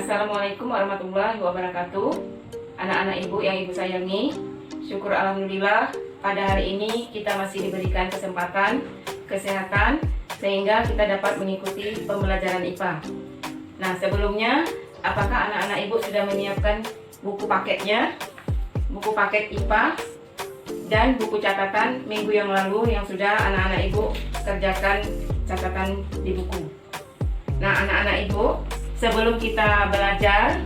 Assalamualaikum warahmatullahi wabarakatuh. Anak-anak ibu yang ibu sayangi, syukur alhamdulillah pada hari ini kita masih diberikan kesempatan, kesehatan, sehingga kita dapat mengikuti pembelajaran IPA. Nah, sebelumnya, apakah anak-anak ibu sudah menyiapkan buku paketnya, buku paket IPA, dan buku catatan minggu yang lalu yang sudah anak-anak ibu kerjakan catatan di buku? Nah, anak-anak ibu, sebelum kita belajar,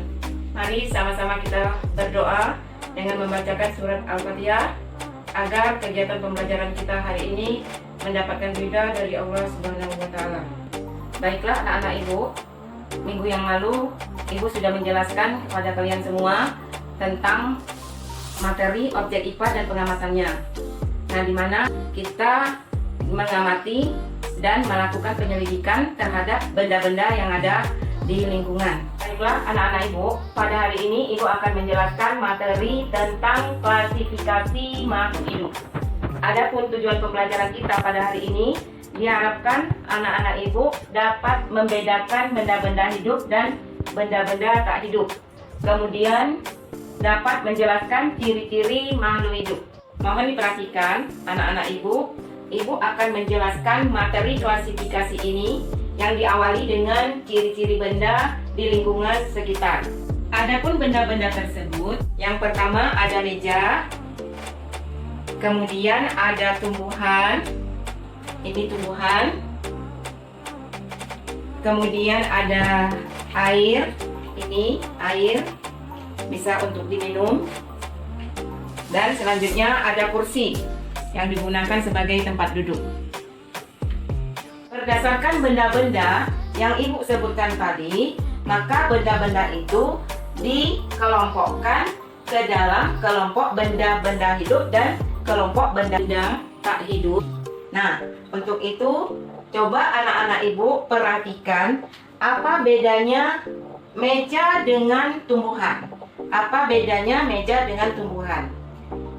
mari sama-sama kita berdoa dengan membacakan surat Al-Fatihah agar kegiatan pembelajaran kita hari ini mendapatkan ridha dari Allah Subhanahu wa Ta'ala. Baiklah anak-anak ibu, minggu yang lalu ibu sudah menjelaskan kepada kalian semua tentang materi objek IPA dan pengamatannya. Nah, di mana kita mengamati dan melakukan penyelidikan terhadap benda-benda yang ada di lingkungan. Baiklah anak-anak ibu, pada hari ini ibu akan menjelaskan materi tentang klasifikasi makhluk hidup. Adapun tujuan pembelajaran kita pada hari ini diharapkan anak-anak ibu dapat membedakan benda-benda hidup dan benda-benda tak hidup. Kemudian dapat menjelaskan ciri-ciri makhluk hidup. Mohon diperhatikan anak-anak ibu, ibu akan menjelaskan materi klasifikasi ini yang diawali dengan ciri-ciri benda di lingkungan sekitar. Adapun benda-benda tersebut, yang pertama ada meja, kemudian ada tumbuhan, ini tumbuhan, kemudian ada air, ini air, bisa untuk diminum, dan selanjutnya ada kursi yang digunakan sebagai tempat duduk. Berdasarkan benda-benda yang ibu sebutkan tadi, maka benda-benda itu dikelompokkan ke dalam kelompok benda-benda hidup dan kelompok benda-benda tak hidup. Nah, untuk itu coba anak-anak ibu perhatikan apa bedanya meja dengan tumbuhan. Apa bedanya meja dengan tumbuhan?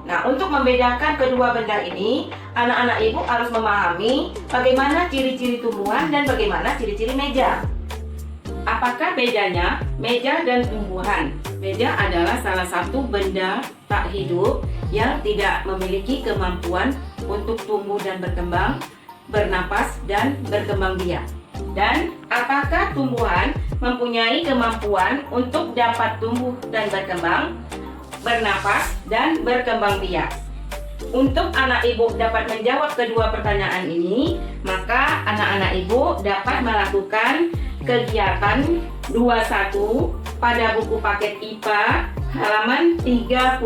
Nah, untuk membedakan kedua benda ini, anak-anak ibu harus memahami bagaimana ciri-ciri tumbuhan dan bagaimana ciri-ciri meja. Apakah bedanya meja dan tumbuhan? Meja adalah salah satu benda tak hidup yang tidak memiliki kemampuan untuk tumbuh dan berkembang, bernapas, dan berkembang biak. Dan apakah tumbuhan mempunyai kemampuan untuk dapat tumbuh dan berkembang, bernapas, dan berkembang biak? Untuk anak ibu dapat menjawab kedua pertanyaan ini, maka anak-anak ibu dapat melakukan kegiatan 21 pada buku paket IPA halaman 34.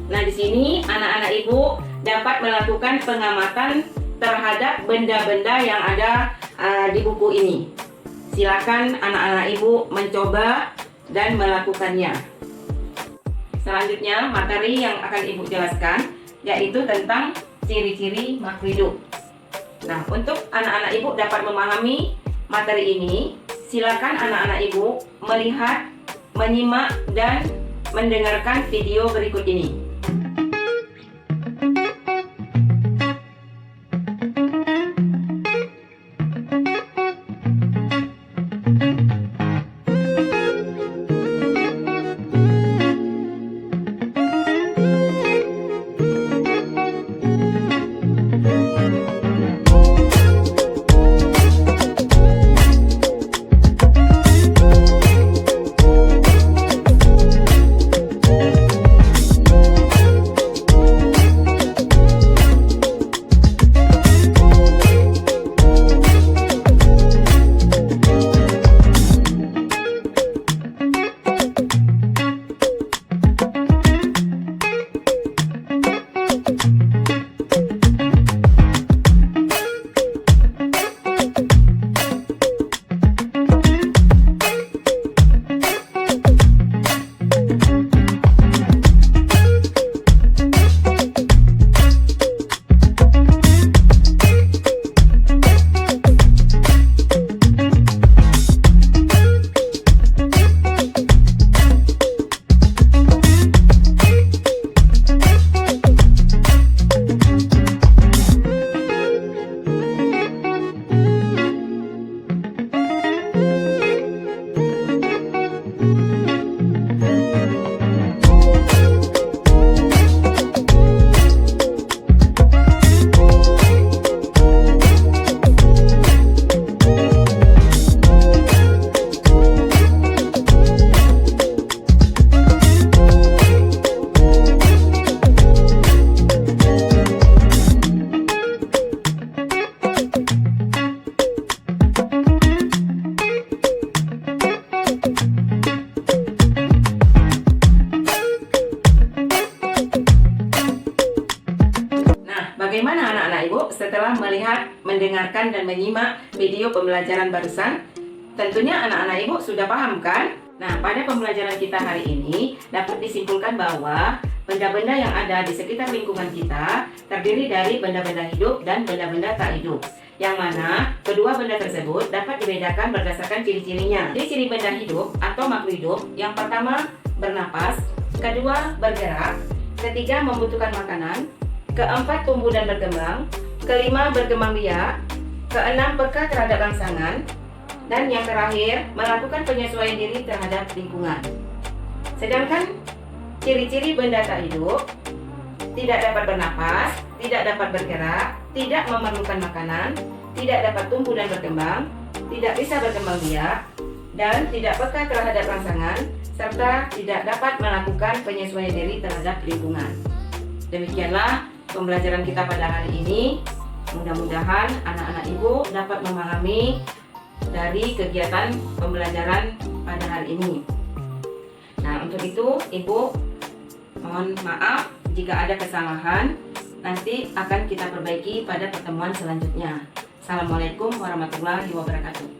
Nah, di sini anak-anak ibu dapat melakukan pengamatan terhadap benda-benda yang ada di buku ini. Silakan anak-anak ibu mencoba dan melakukannya. Selanjutnya, materi yang akan ibu jelaskan yaitu tentang ciri-ciri makhluk hidup. Nah, untuk anak-anak ibu dapat memahami materi ini, silakan anak-anak ibu melihat, menyimak, dan mendengarkan video berikut ini. mendengarkan dan menyimak video pembelajaran barusan? Tentunya anak-anak Ibu sudah paham kan? Nah, pada pembelajaran kita hari ini dapat disimpulkan bahwa benda-benda yang ada di sekitar lingkungan kita terdiri dari benda-benda hidup dan benda-benda tak hidup. Yang mana kedua benda tersebut dapat dibedakan berdasarkan ciri-cirinya. Jadi ciri benda hidup atau makhluk hidup yang pertama bernapas, kedua bergerak, ketiga membutuhkan makanan, keempat tumbuh dan berkembang, kelima berkembang biak, keenam peka terhadap rangsangan, dan yang terakhir melakukan penyesuaian diri terhadap lingkungan. Sedangkan ciri-ciri benda tak hidup tidak dapat bernapas, tidak dapat bergerak, tidak memerlukan makanan, tidak dapat tumbuh dan berkembang, tidak bisa berkembang biak, dan tidak peka terhadap rangsangan, serta tidak dapat melakukan penyesuaian diri terhadap lingkungan. Demikianlah pembelajaran kita pada hari ini. Mudah-mudahan anak-anak Ibu dapat memahami dari kegiatan pembelajaran pada hari ini. Nah, untuk itu Ibu mohon maaf jika ada kesalahan, nanti akan kita perbaiki pada pertemuan selanjutnya. Assalamualaikum warahmatullahi wabarakatuh.